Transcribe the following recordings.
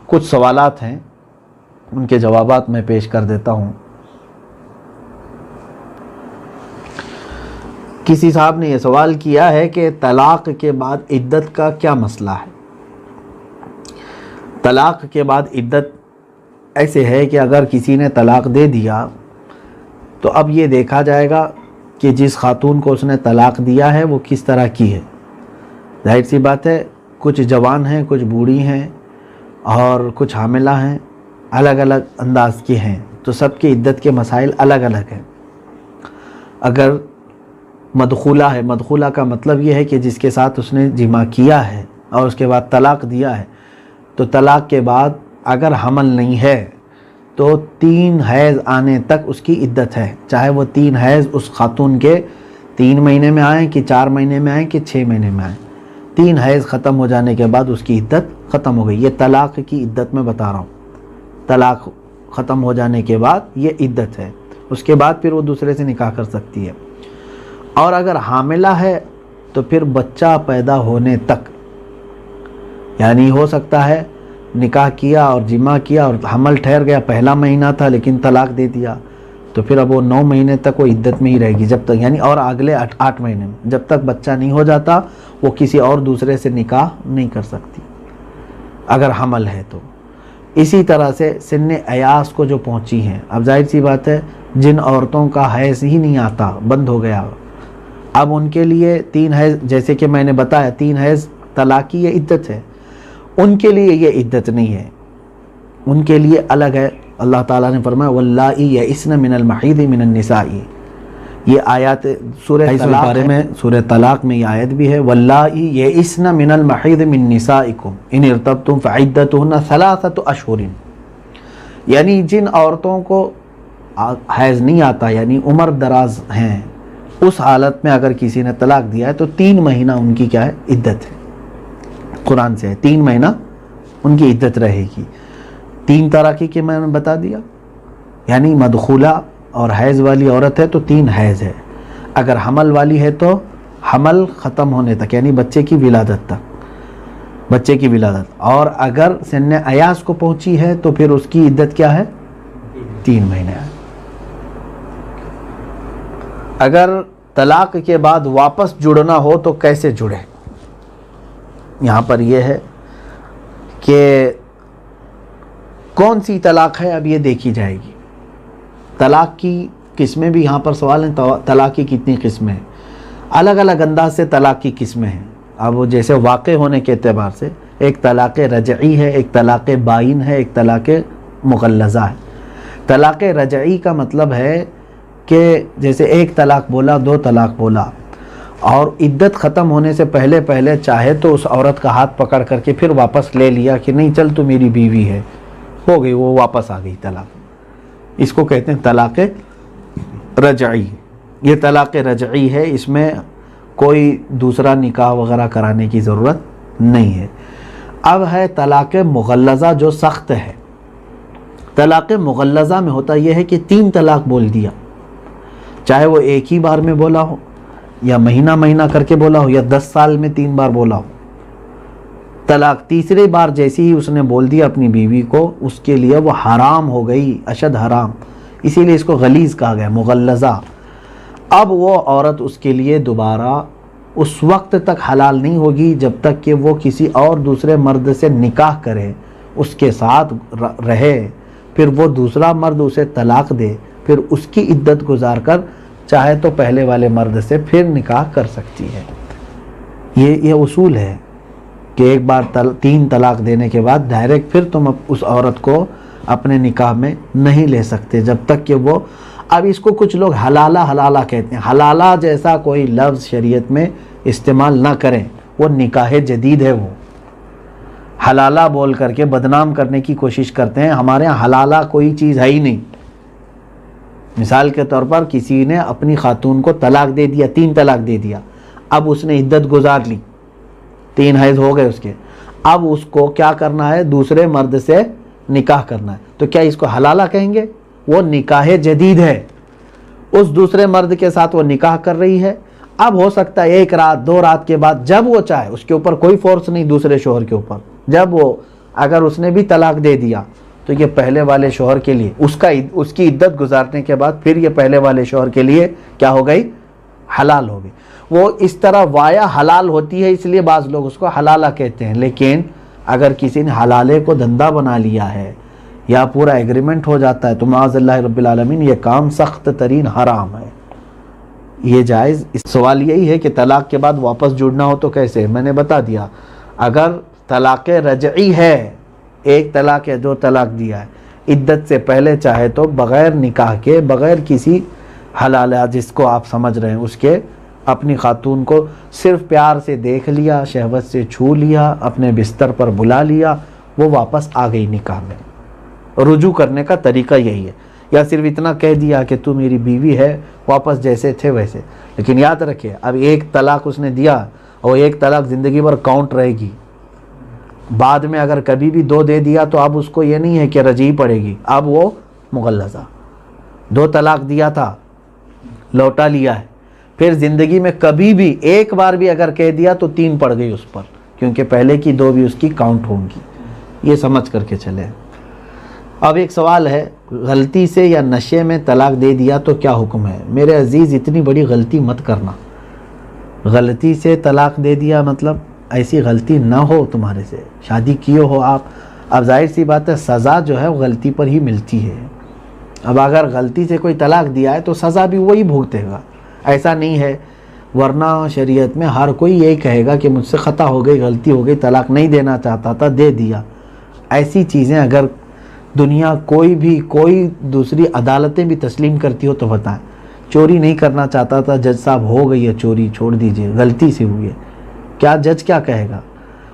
کچھ سوالات ہیں، ان کے جوابات میں پیش کر دیتا ہوں۔ کسی صاحب نے یہ سوال کیا ہے کہ طلاق کے بعد عدت کا کیا مسئلہ ہے؟ طلاق کے بعد عدت ایسے ہے کہ اگر کسی نے طلاق دے دیا تو اب یہ دیکھا جائے گا کہ جس خاتون کو اس نے طلاق دیا ہے وہ کس طرح کی ہے۔ ظاہر سی بات ہے، کچھ جوان ہیں، کچھ بوڑھی ہیں اور کچھ حاملہ ہیں، الگ الگ انداز کی ہیں، تو سب کی عدت کے مسائل الگ الگ ہیں۔ اگر مدخولہ ہے، مدخولہ کا مطلب یہ ہے کہ جس کے ساتھ اس نے جماع کیا ہے اور اس کے بعد طلاق دیا ہے، تو طلاق کے بعد اگر حمل نہیں ہے تو 3 حیض آنے تک اس کی عدت ہے، چاہے وہ 3 حیض اس خاتون کے 3 مہینے میں آئیں کہ 4 مہینے میں آئیں کہ 6 مہینے میں آئیں، 3 حیض ختم ہو جانے کے بعد اس کی عدت ختم ہو گئی۔ یہ طلاق کی عدت میں بتا رہا ہوں، طلاق ختم ہو جانے کے بعد یہ عدت ہے، اس کے بعد پھر وہ دوسرے سے نکاح کر سکتی ہے۔ اور اگر حاملہ ہے تو پھر بچہ پیدا ہونے تک، یعنی ہو سکتا ہے نکاح کیا اور جماع کیا اور حمل ٹھہر گیا، پہلا مہینہ تھا لیکن طلاق دے دیا، تو پھر اب وہ 9 مہینے تک وہ عدت میں ہی رہے گی، جب تک یعنی اور اگلے 8 مہینے میں جب تک بچہ نہیں ہو جاتا وہ کسی اور دوسرے سے نکاح نہیں کر سکتی اگر حمل ہے تو۔ اسی طرح سے سن ایاس کو جو پہنچی ہیں، اب ظاہر سی بات ہے جن عورتوں کا حیض ہی نہیں آتا، بند ہو گیا، اب ان کے لیے 3 حیض، جیسے کہ میں نے بتایا 3 حیض طلاق کی یہ عدت ہے، ان کے لیے یہ عدت نہیں ہے، ان کے لیے الگ ہے۔ اللہ تعالیٰ نے فرمایا واللائی یئسن من المحیض من النساء، یہ آیات سورہ طلاق میں، سورہ طلاق میں یہ آیت بھی ہے، واللائی یئسن من المحیض من نسائکم ان ارتبتم فعدتہن 3 اشہر، یعنی جن عورتوں کو حیض نہیں آتا یعنی عمر دراز ہیں، اس حالت میں اگر کسی نے طلاق دیا ہے تو 3 مہینہ ان کی کیا ہے؟ عدت ہے، قرآن سے ہے 3 مہینہ ان کی عدت رہے گی۔ 3 طرح کی میں نے بتا دیا، یعنی مدخولہ اور حیض والی عورت ہے تو 3 حیض ہے، اگر حمل والی ہے تو حمل ختم ہونے تک یعنی بچے کی ولادت تک، بچے کی ولادت، اور اگر سن ایاس کو پہنچی ہے تو پھر اس کی عدت کیا ہے؟ 3 مہینے ہے۔ اگر طلاق کے بعد واپس جڑنا ہو تو کیسے جڑے؟ یہاں پر یہ ہے کہ کون سی طلاق ہے اب یہ دیکھی جائے گی۔ طلاق کی قسمیں بھی یہاں پر سوال ہیں، طلاق کی کتنی قسمیں ہیں؟ الگ الگ انداز سے طلاق کی قسمیں ہیں۔ اب جیسے واقع ہونے کے اعتبار سے ایک طلاق رجعی ہے، ایک طلاق بائن ہے، ایک طلاق مغلظہ ہے۔ طلاق رجعی کا مطلب ہے کہ جیسے 1 طلاق بولا، 2 طلاق بولا، اور عدت ختم ہونے سے پہلے چاہے تو اس عورت کا ہاتھ پکڑ کر کے پھر واپس لے لیا کہ نہیں چل تو میری بیوی ہے، ہو گئی، وہ واپس آ گئی طلاق، اس کو کہتے ہیں طلاق رجعی۔ یہ طلاق رجعی ہے، اس میں کوئی دوسرا نکاح وغیرہ کرانے کی ضرورت نہیں ہے۔ اب ہے طلاق مغلظہ جو سخت ہے۔ طلاق مغلظہ میں ہوتا یہ ہے کہ 3 طلاق بول دیا، چاہے وہ ایک ہی بار میں بولا ہو یا مہینہ مہینہ کر کے بولا ہو یا 10 سال میں 3 بار بولا ہو۔ طلاق تیسری بار جیسی ہی اس نے بول دیا اپنی بیوی کو، اس کے لیے وہ حرام ہو گئی، اشد حرام، اسی لیے اس کو غلیظ کہا گیا، مغلظہ۔ اب وہ عورت اس کے لیے دوبارہ اس وقت تک حلال نہیں ہوگی جب تک کہ وہ کسی اور دوسرے مرد سے نکاح کرے، اس کے ساتھ رہے، پھر وہ دوسرا مرد اسے طلاق دے، پھر اس کی عدت گزار کر چاہے تو پہلے والے مرد سے پھر نکاح کر سکتی ہے۔ یہ اصول ہے کہ ایک بار 3 طلاق دینے کے بعد ڈائریکٹ پھر تم اس عورت کو اپنے نکاح میں نہیں لے سکتے جب تک کہ وہ، اب اس کو کچھ لوگ حلالہ کہتے ہیں، حلالہ جیسا کوئی لفظ شریعت میں استعمال نہ کریں، وہ نکاح جدید ہے، وہ حلالہ بول کر کے بدنام کرنے کی کوشش کرتے ہیں۔ ہمارے یہاں حلالہ کوئی چیز ہے ہی نہیں۔ مثال کے طور پر کسی نے اپنی خاتون کو طلاق دے دیا، 3 طلاق دے دیا، اب اس نے عدت گزار لی، 3 حیض ہو گئے اس کے، اب اس کو کیا کرنا ہے؟ دوسرے مرد سے نکاح کرنا ہے، تو کیا اس کو حلالہ کہیں گے؟ وہ نکاح جدید ہے، اس دوسرے مرد کے ساتھ وہ نکاح کر رہی ہے۔ اب ہو سکتا ہے 1 رات 2 رات کے بعد جب وہ چاہے، اس کے اوپر کوئی فورس نہیں دوسرے شوہر کے اوپر، جب وہ اگر اس نے بھی طلاق دے دیا تو یہ پہلے والے شوہر کے لیے اس کی عدت گزارنے کے بعد پھر یہ پہلے والے شوہر کے لیے کیا ہو گئی؟ حلال ہو گئی۔ وہ اس طرح وایا حلال ہوتی ہے، اس لیے بعض لوگ اس کو حلالہ کہتے ہیں، لیکن اگر کسی نے حلالے کو دھندا بنا لیا ہے یا پورا ایگریمنٹ ہو جاتا ہے تو معاذ اللہ رب العالمین یہ کام سخت ترین حرام ہے، یہ جائز۔ سوال یہی ہے کہ طلاق کے بعد واپس جڑنا ہو تو کیسے؟ میں نے بتا دیا، اگر طلاق رجعی ہے، ایک طلاق یا دو طلاق دیا ہے، عدت سے پہلے چاہے تو بغیر نکاح کے، بغیر کسی حلالہ جس کو آپ سمجھ رہے ہیں اس کے، اپنی خاتون کو صرف پیار سے دیکھ لیا، شہوت سے چھو لیا، اپنے بستر پر بلا لیا، وہ واپس آ گئی نکاح میں۔ رجوع کرنے کا طریقہ یہی ہے، یا صرف اتنا کہہ دیا کہ تو میری بیوی ہے، واپس جیسے تھے ویسے۔ لیکن یاد رکھے، اب ایک طلاق اس نے دیا اور ایک طلاق زندگی بھر کاؤنٹ رہے گی، بعد میں اگر کبھی بھی دو دے دیا تو اب اس کو یہ نہیں ہے کہ رجعی پڑے گی، اب وہ مغلظہ۔ دو طلاق دیا تھا، لوٹا لیا ہے، پھر زندگی میں کبھی بھی ایک بار بھی اگر کہہ دیا تو 3 پڑ گئی اس پر، کیونکہ پہلے کی 2 بھی اس کی کاؤنٹ ہوں گی۔ یہ سمجھ کر کے چلے۔ اب ایک سوال ہے، غلطی سے یا نشے میں طلاق دے دیا تو کیا حکم ہے؟ میرے عزیز، اتنی بڑی غلطی مت کرنا۔ غلطی سے طلاق دے دیا مطلب ایسی غلطی نہ ہو تمہارے سے، شادی کیے ہو آپ، اب ظاہر سی بات ہے سزا جو ہے وہ غلطی پر ہی ملتی ہے۔ اب اگر غلطی سے کوئی طلاق دیا ہے تو سزا بھی وہی بھگتے گا، ایسا نہیں ہے، ورنہ شریعت میں ہر کوئی یہی کہے گا کہ مجھ سے خطا ہو گئی، غلطی ہو گئی، طلاق نہیں دینا چاہتا تھا، دے دیا۔ ایسی چیزیں اگر دنیا کوئی دوسری عدالتیں بھی تسلیم کرتی ہو تو بتائیں، چوری نہیں کرنا چاہتا تھا، جج صاحب ہو گئی ہے چوری، چھوڑ دیجئے، غلطی سے ہوئی ہے، کیا جج کیا کہے گا؟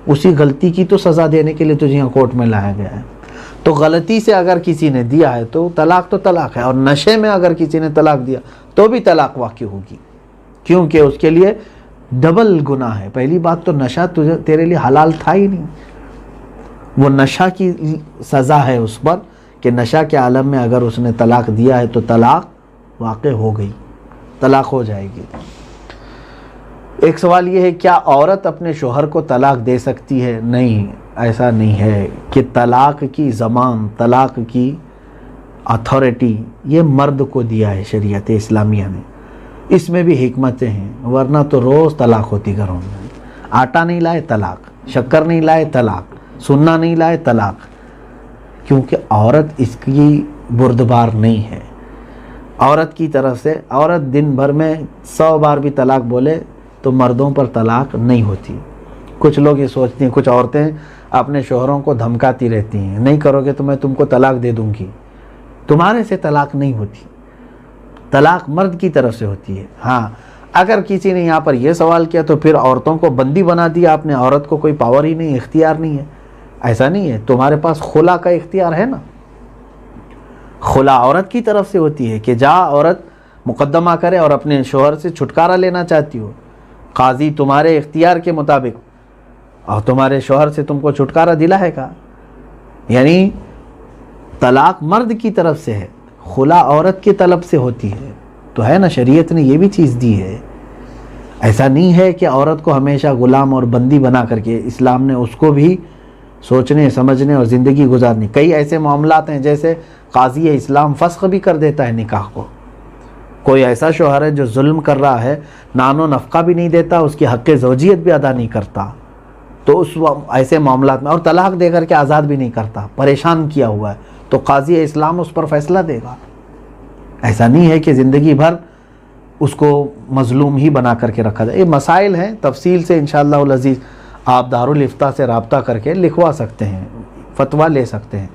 اسی غلطی کی تو سزا دینے کے لیے تجھے یہاں کورٹ میں لایا گیا ہے۔ تو غلطی سے اگر کسی نے دیا ہے تو طلاق ہے، اور نشے میں اگر کسی نے طلاق دیا تو بھی طلاق واقع ہوگی، کیونکہ اس کے لیے ڈبل گناہ ہے۔ پہلی بات تو نشہ تیرے لیے حلال تھا ہی نہیں، وہ نشہ کی سزا ہے اس پر کہ نشہ کے عالم میں اگر اس نے طلاق دیا ہے تو طلاق واقع ہو گئی، طلاق ہو جائے گی۔ ایک سوال یہ ہے، کیا عورت اپنے شوہر کو طلاق دے سکتی ہے؟ نہیں، ایسا نہیں ہے کہ طلاق کی زمان، طلاق کی اتھارٹی یہ مرد کو دیا ہے شریعت اسلامیہ نے، اس میں بھی حکمتیں ہیں، ورنہ تو روز طلاق ہوتی گھروں میں۔ آٹا نہیں لائے طلاق، شکر نہیں لائے طلاق، سننا نہیں لائے طلاق، کیونکہ عورت اس کی بردبار نہیں ہے۔ عورت کی طرف سے عورت دن بھر میں 100 بار بھی طلاق بولے تو مردوں پر طلاق نہیں ہوتی۔ کچھ لوگ یہ سوچتے ہیں، کچھ عورتیں اپنے شوہروں کو دھمکاتی رہتی ہیں، نہیں کرو گے تو میں تم کو طلاق دے دوں گی۔ تمہارے سے طلاق نہیں ہوتی، طلاق مرد کی طرف سے ہوتی ہے۔ ہاں، اگر کسی نے یہاں پر یہ سوال کیا تو پھر عورتوں کو بندی بنا دیا آپ نے، عورت کو کوئی پاور ہی نہیں، اختیار نہیں ہے۔ ایسا نہیں ہے، تمہارے پاس خلا کا اختیار ہے نا، خلا عورت کی طرف سے ہوتی ہے کہ جا عورت مقدمہ کرے اور اپنے شوہر سے چھٹکارا لینا چاہتی ہو، قاضی تمہارے اختیار کے مطابق اور تمہارے شوہر سے تم کو چھٹکارا دلائے گا۔ یعنی طلاق مرد کی طرف سے ہے، خلا عورت کی طلب سے ہوتی ہے، تو ہے نا، شریعت نے یہ بھی چیز دی ہے۔ ایسا نہیں ہے کہ عورت کو ہمیشہ غلام اور بندی بنا کر کے، اسلام نے اس کو بھی سوچنے سمجھنے اور زندگی گزارنی۔ کئی ایسے معاملات ہیں جیسے قاضی اسلام فسخ بھی کر دیتا ہے نکاح کو۔ کوئی ایسا شوہر ہے جو ظلم کر رہا ہے، نان و نفقہ بھی نہیں دیتا، اس کی حق زوجیت بھی ادا نہیں کرتا، تو اس ایسے معاملات میں، اور طلاق دے کر کے آزاد بھی نہیں کرتا، پریشان کیا ہوا ہے، تو قاضی اسلام اس پر فیصلہ دے گا۔ ایسا نہیں ہے کہ زندگی بھر اس کو مظلوم ہی بنا کر کے رکھا جائے۔ یہ مسائل ہیں، تفصیل سے انشاءاللہ العزیز آپ دارالفتاء سے رابطہ کر کے لکھوا سکتے ہیں، فتویٰ لے سکتے ہیں۔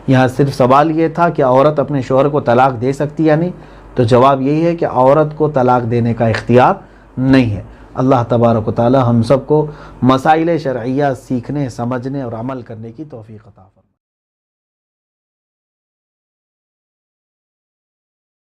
یہاں صرف سوال یہ تھا کہ عورت اپنے شوہر کو طلاق دے سکتی یا نہیں، تو جواب یہی ہے کہ عورت کو طلاق دینے کا اختیار نہیں ہے۔ اللہ تبارک و تعالی ہم سب کو مسائل شرعیہ سیکھنے، سمجھنے اور عمل کرنے کی توفیق عطا فرمائے۔